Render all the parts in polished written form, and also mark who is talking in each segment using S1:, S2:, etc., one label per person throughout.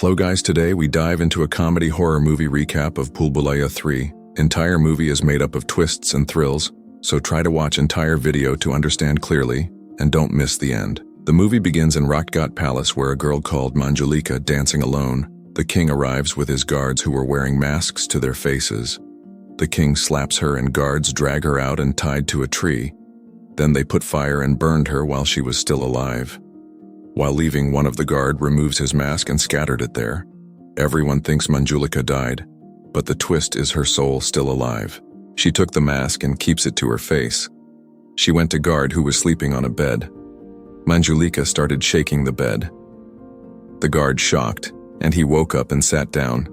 S1: Hello guys, today we dive into a comedy horror movie recap of Bhool Bhulaiyaa 3. Entire movie is made up of twists and thrills, so try to watch entire video to understand clearly, and don't miss the end. The movie begins in Rajghat Palace where a girl called Manjulika dancing alone. The king arrives with his guards who are wearing masks to their faces. The king slaps her and guards drag her out and tied to a tree. Then they put fire and burned her while she was still alive. While leaving, one of the guard removes his mask and scattered it there. Everyone thinks Manjulika died, but the twist is her soul still alive. She took the mask and keeps it to her face. She went to guard who was sleeping on a bed. Manjulika started shaking the bed. The guard shocked, and he woke up and sat down.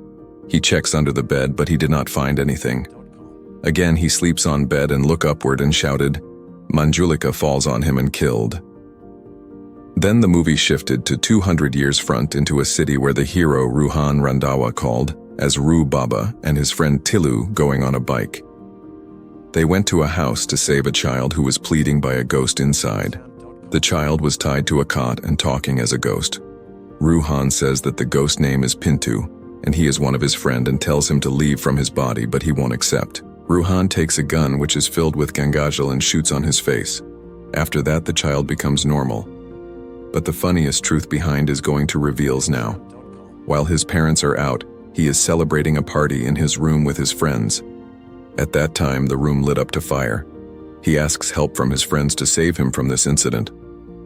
S1: He checks under the bed, but he did not find anything. Again, he sleeps on bed and look upward and shouted. Manjulika falls on him and killed. Then the movie shifted to 200 years front into a city where the hero Ruhaan Randhawa called as Rooh Baba and his friend Tilu going on a bike. They went to a house to save a child who was pleading by a ghost inside. The child was tied to a cot and talking as a ghost. Ruhan says that the ghost name is Pintu, and he is one of his friend and tells him to leave from his body, but he won't accept. Ruhan takes a gun which is filled with gangajal and shoots on his face. After that, the child becomes normal. But the funniest truth behind is going to reveals now. While his parents are out, he is celebrating a party in his room with his friends. At that time, the room lit up to fire. He asks help from his friends to save him from this incident.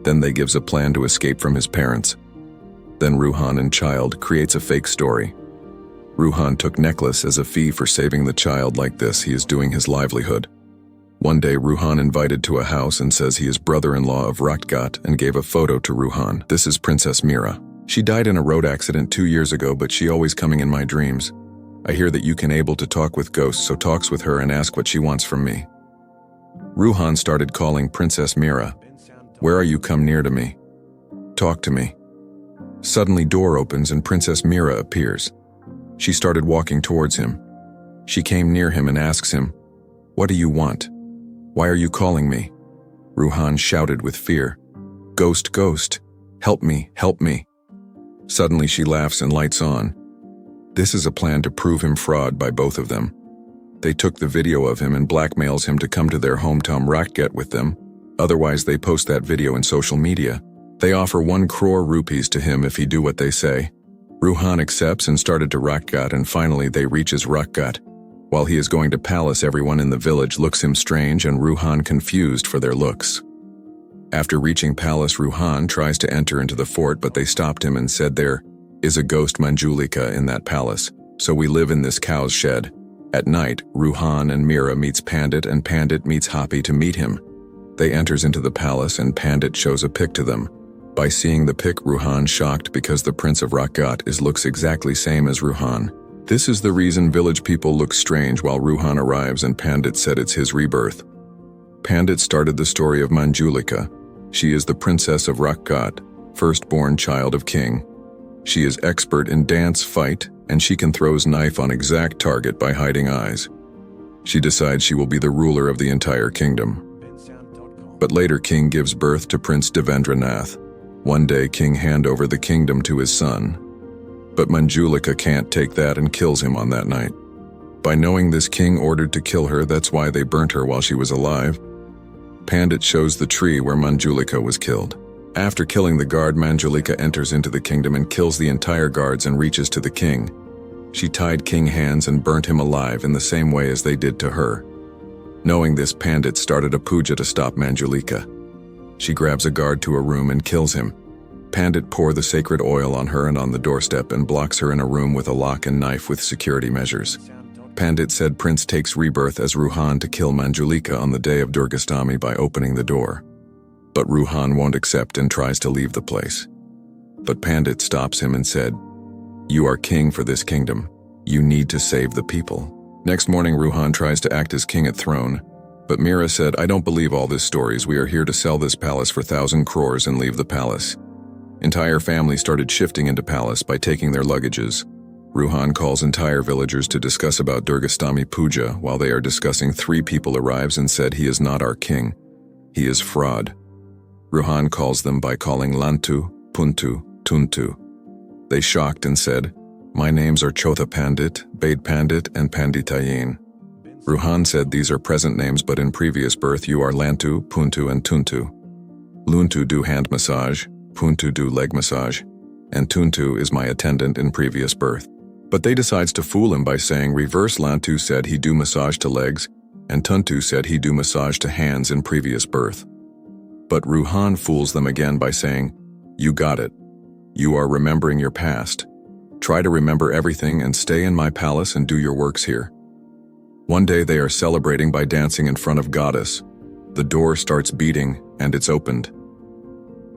S1: Then they gives a plan to escape from his parents. Then Ruhan and child creates a fake story. Ruhan took necklace as a fee for saving the child. Like this, he is doing his livelihood. One day, Ruhan invited to a house and says he is brother-in-law of Rajghat and gave a photo to Ruhan. This is Princess Mira. She died in a road accident 2 years ago, but she always coming in my dreams. I hear that you can able to talk with ghosts, so talks with her and ask what she wants from me. Ruhan started calling Princess Mira. Where are you? Come near to me. Talk to me. Suddenly door opens and Princess Mira appears. She started walking towards him. She came near him and asks him, "What do you want? Why are you calling me?" Ruhan shouted with fear, "Ghost, ghost, help me, help me." Suddenly she laughs and lights on. This is a plan to prove him fraud by both of them. They took the video of him and blackmails him to come to their hometown Rajghat with them. Otherwise they post that video in social media. They offer 1 crore rupees to him if he do what they say. Ruhan accepts and started to Rajghat, and finally they reaches Rajghat. While he is going to palace, everyone in the village looks him strange and Ruhan confused for their looks. After reaching palace, Ruhan tries to enter into the fort, but they stopped him and said there is a ghost Manjulika in that palace, so we live in this cow's shed. At night, Ruhan and Mira meets Pandit and Pandit meets Happy to meet him. They enters into the palace and Pandit shows a pic to them. By seeing the pic, Ruhan shocked because the prince of Rajghat looks exactly same as Ruhan. This is the reason village people look strange while Ruhan arrives and Pandit said it's his rebirth. Pandit started the story of Manjulika. She is the princess of Rajghat, firstborn child of king. She is expert in dance, fight, and she can throws knife on exact target by hiding eyes. She decides she will be the ruler of the entire kingdom. But later king gives birth to Prince Devendranath. One day king hand over the kingdom to his son. But Manjulika can't take that and kills him on that night. By knowing this, king ordered to kill her, that's why they burnt her while she was alive. Pandit shows the tree where Manjulika was killed. After killing the guard, Manjulika enters into the kingdom and kills the entire guards and reaches to the king. She tied king hands and burnt him alive in the same way as they did to her. Knowing this, Pandit started a puja to stop Manjulika. She grabs a guard to a room and kills him. Pandit pour the sacred oil on her and on the doorstep and blocks her in a room with a lock and knife with security measures. Pandit said Prince takes rebirth as Ruhan to kill Manjulika on the day of Durgastami by opening the door. But Ruhan won't accept and tries to leave the place. But Pandit stops him and said, "You are king for this kingdom. You need to save the people." Next morning, Ruhan tries to act as king at throne. But Mira said, "I don't believe all this stories. We are here to sell this palace for 1,000 crores and leave the palace." Entire family started shifting into palace by taking their luggages. Ruhan calls entire villagers to discuss about Durgastami Puja. While they are discussing, 3 people arrives and said he is not our king. He is fraud. Ruhan calls them by calling Lantu, Puntu, Tuntu. They shocked and said, "My names are Chotha Pandit, Bade Pandit, and Panditayin." Ruhan said these are present names, but in previous birth you are Lantu, Puntu, and Tuntu. Luntu do hand massage, Puntu do leg massage, and Tuntu is my attendant in previous birth. But they decides to fool him by saying reverse. Lantu said he do massage to legs, and Tuntu said he do massage to hands in previous birth. But Ruhan fools them again by saying, "You got it. You are remembering your past. Try to remember everything and stay in my palace and do your works here." One day they are celebrating by dancing in front of goddess. The door starts beating and it's opened.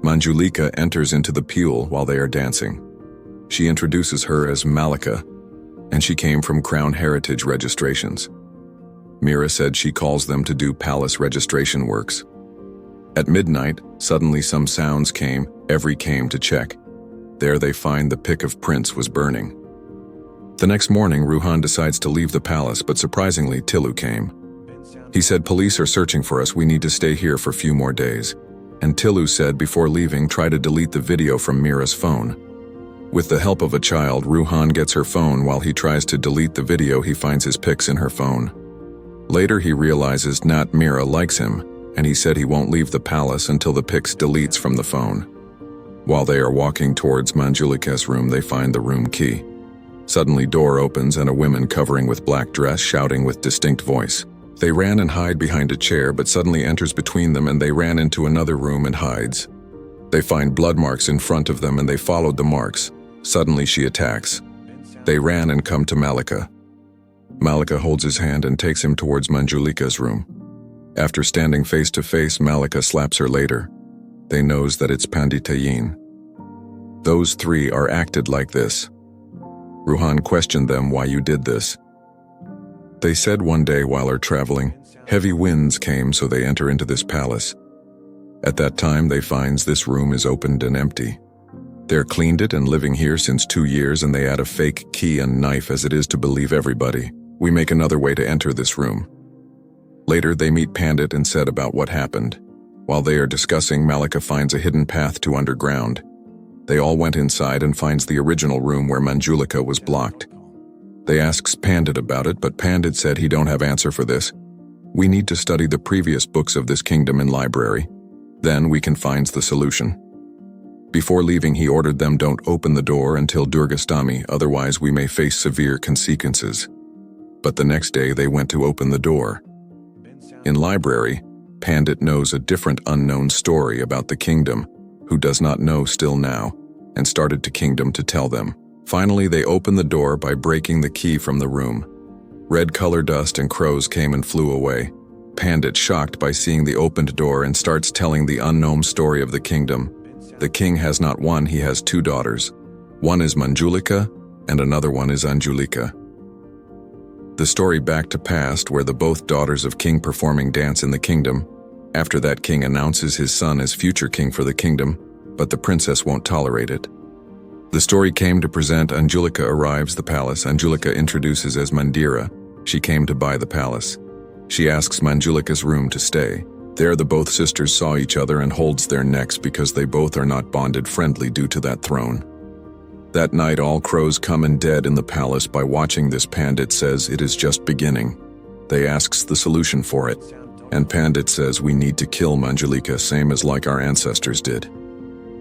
S1: Manjulika enters into the peal while they are dancing. She introduces her as Malika, and she came from Crown Heritage registrations. Mira said she calls them to do palace registration works. At midnight, suddenly some sounds came, every came to check. There they find the pick of Prince was burning. The next morning, Ruhan decides to leave the palace, but surprisingly, Tilu came. He said, "Police are searching for us, we need to stay here for a few more days." And Tilu said before leaving, try to delete the video from Mira's phone. With the help of a child, Ruhan gets her phone. While he tries to delete the video, he finds his pics in her phone. Later he realizes Nat Mira likes him, and he said he won't leave the palace until the pics deletes from the phone. While they are walking towards Manjulika's room, they find the room key. Suddenly door opens and a woman covering with black dress shouting with distinct voice. They ran and hide behind a chair, but suddenly enters between them and they ran into another room and hides. They find blood marks in front of them and they followed the marks. Suddenly she attacks. They ran and come to Malika. Malika holds his hand and takes him towards Manjulika's room. After standing face to face, Malika slaps her later. They knows that it's Panditayin. Those three are acted like this. Ruhan questioned them, "Why you did this?" They said one day while are traveling, heavy winds came, so they enter into this palace. At that time they finds this room is opened and empty. They're cleaned it and living here since 2 years, and they add a fake key and knife as it is to believe everybody. We make another way to enter this room. Later they meet Pandit and said about what happened. While they are discussing, Malika finds a hidden path to underground. They all went inside and finds the original room where Manjulika was blocked. They asks Pandit about it, but Pandit said he don't have answer for this. We need to study the previous books of this kingdom in library. Then we can find the solution. Before leaving, he ordered them don't open the door until Durgastami, otherwise we may face severe consequences. But the next day they went to open the door. In library, Pandit knows a different unknown story about the kingdom, who does not know still now, and started to kingdom to tell them. Finally, they opened the door by breaking the key from the room. Red color dust and crows came and flew away. Pandit shocked by seeing the opened door and starts telling the unknown story of the kingdom. The king has not one, he has 2 daughters. One is Manjulika and another one is Anjulika. The story back to past where the both daughters of king performing dance in the kingdom. After that, king announces his son as future king for the kingdom, but the princess won't tolerate it. The story came to present Anjulika arrives the palace. Anjulika introduces as Mandira. She came to buy the palace. She asks Manjulika's room to stay. There the both sisters saw each other and holds their necks because they both are not bonded friendly due to that throne. That night all crows come and dead in the palace. By watching this, Pandit says it is just beginning. They asks the solution for it. And Pandit says we need to kill Manjulika, same as like our ancestors did.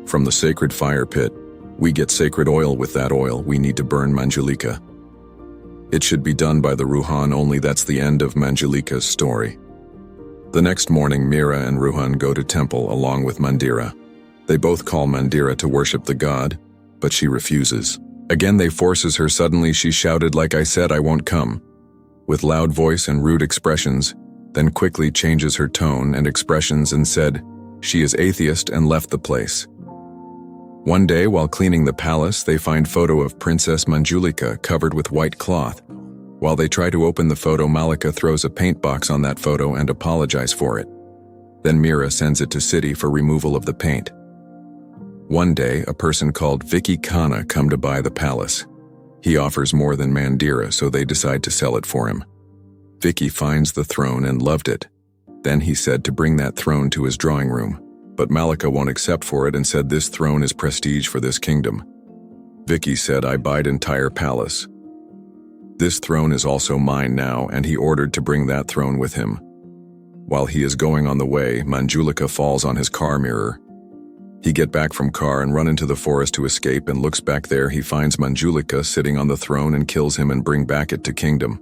S1: From the sacred fire pit, we get sacred oil. With that oil, we need to burn Manjulika. It should be done by the Ruhan only. That's the end of Manjulika's story. The next morning, Mira and Ruhan go to temple along with Mandira. They both call Mandira to worship the god, but she refuses. Again they forces her. Suddenly she shouted, "Like I said, I won't come," with loud voice and rude expressions, then quickly changes her tone and expressions and said, she is atheist, and left the place. One day, while cleaning the palace, they find photo of Princess Manjulika covered with white cloth. While they try to open the photo, Malika throws a paint box on that photo and apologizes for it. Then Mira sends it to city for removal of the paint. One day, a person called Vicky Khanna come to buy the palace. He offers more than Mandira, so they decide to sell it for him. Vicky finds the throne and loved it. Then he said to bring that throne to his drawing room. But Malika won't accept for it and said this throne is prestige for this kingdom. Vicky said, "I buyed entire palace. This throne is also mine now," and he ordered to bring that throne with him. While he is going on the way, Manjulika falls on his car mirror. He get back from car and run into the forest to escape, and looks back there. He finds Manjulika sitting on the throne and kills him and bring back it to kingdom.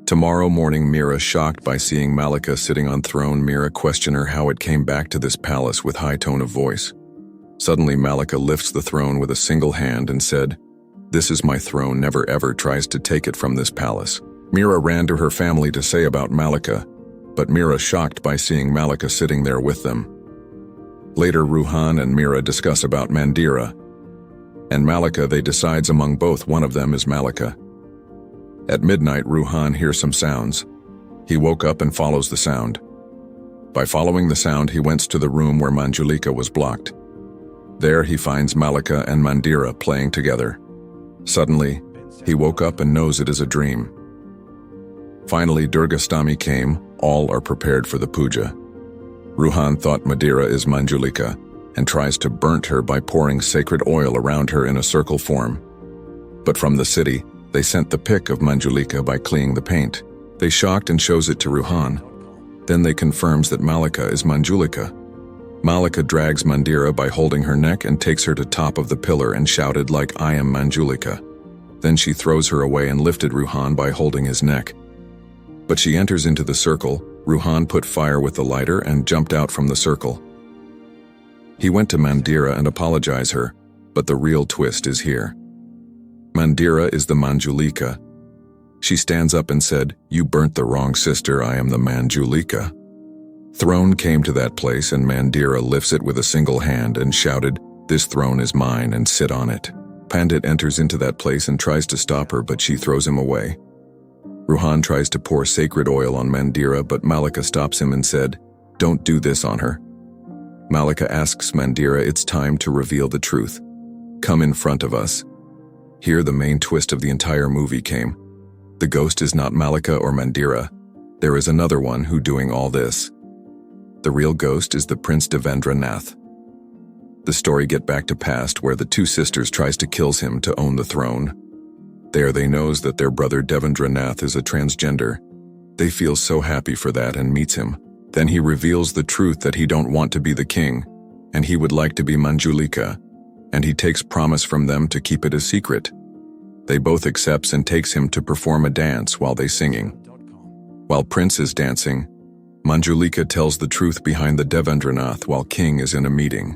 S1: Tomorrow morning, Mira, shocked by seeing Malika sitting on throne, Mira question her how it came back to this palace with high tone of voice. Suddenly, Malika lifts the throne with a single hand and said, "This is my throne," never ever tries to take it from this palace. Mira ran to her family to say about Malika, but Mira shocked by seeing Malika sitting there with them. Later, Ruhan and Mira discuss about Mandira and Malika. They decides among both one of them is Malika. At midnight, Ruhan hears some sounds. He woke up and follows the sound. By following the sound, he went to the room where Manjulika was blocked. There he finds Malika and Mandira playing together. Suddenly, he woke up and knows it is a dream. Finally, Durgastami came. All are prepared for the puja. Ruhan thought Mandira is Manjulika and tries to burnt her by pouring sacred oil around her in a circle form. But from the city, they sent the pic of Manjulika by cleaning the paint. They shocked and shows it to Ruhan. Then they confirms that Malika is Manjulika. Malika drags Mandira by holding her neck and takes her to top of the pillar and shouted like, "I am Manjulika." Then she throws her away and lifted Ruhan by holding his neck. But she enters into the circle. Ruhan put fire with the lighter and jumped out from the circle. He went to Mandira and apologized her, but the real twist is here. Mandira is the Manjulika. She stands up and said, "You burnt the wrong sister, I am the Manjulika." Throne came to that place and Mandira lifts it with a single hand and shouted, "This throne is mine and sit on it." Pandit enters into that place and tries to stop her, but she throws him away. Ruhan tries to pour sacred oil on Mandira, but Malika stops him and said, "Don't do this on her." Malika asks Mandira, "It's time to reveal the truth. Come in front of us." Here the main twist of the entire movie came. The ghost is not Malika or Mandira. There is another one who doing all this. The real ghost is the Prince Devendra Nath. The story get back to past where the two sisters tries to kills him to own the throne. There they knows that their brother Devendra Nath is a transgender. They feel so happy for that and meets him. Then he reveals the truth that he don't want to be the king, and he would like to be Manjulika, and he takes promise from them to keep it a secret. They both accepts and takes him to perform a dance while they singing. While Prince is dancing, Manjulika tells the truth behind the Devendranath while King is in a meeting.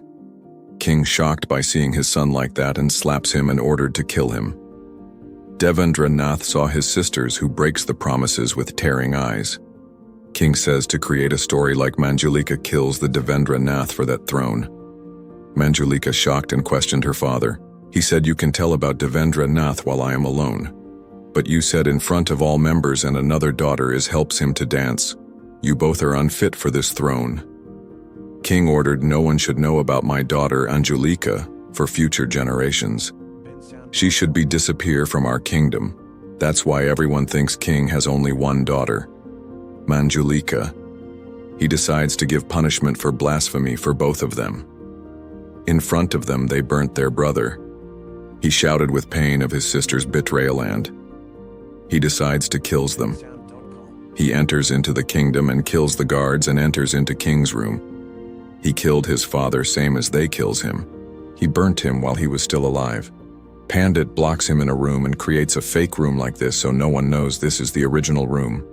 S1: King shocked by seeing his son like that and slaps him and ordered to kill him. Devendranath saw his sisters who breaks the promises with tearing eyes. King says to create a story like Manjulika kills the Devendranath for that throne. Manjulika shocked and questioned her father. He said, "You can tell about Devendranath while I am alone. But you said in front of all members and another daughter is helps him to dance. You both are unfit for this throne." King ordered no one should know about my daughter Anjulika for future generations. She should be disappear from our kingdom. That's why everyone thinks King has only one daughter, Manjulika. He decides to give punishment for blasphemy for both of them. In front of them they burnt their brother. He shouted with pain of his sister's betrayal and he decides to kills them. He enters into the kingdom and kills the guards and enters into King's room. He killed his father same as they kills him. He burnt him while he was still alive. Pandit blocks him in a room and creates a fake room like this so no one knows this is the original room.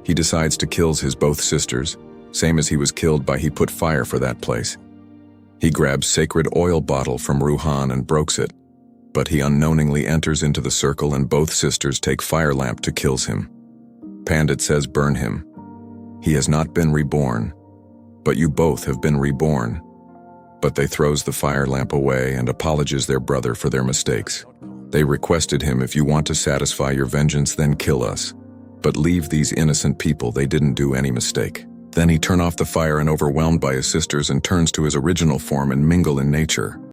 S1: He decides to kills his both sisters, same as he was killed by he put fire for that place. He grabs sacred oil bottle from Ruhan and breaks it, but he unknowingly enters into the circle and both sisters take fire lamp to kills him. Pandit says burn him. He has not been reborn, but you both have been reborn. But they throws the fire lamp away and apologizes their brother for their mistakes. They requested him, "If you want to satisfy your vengeance, then kill us. But leave these innocent people, they didn't do any mistake." Then he turn off the fire and overwhelmed by his sisters and turns to his original form and mingle in nature.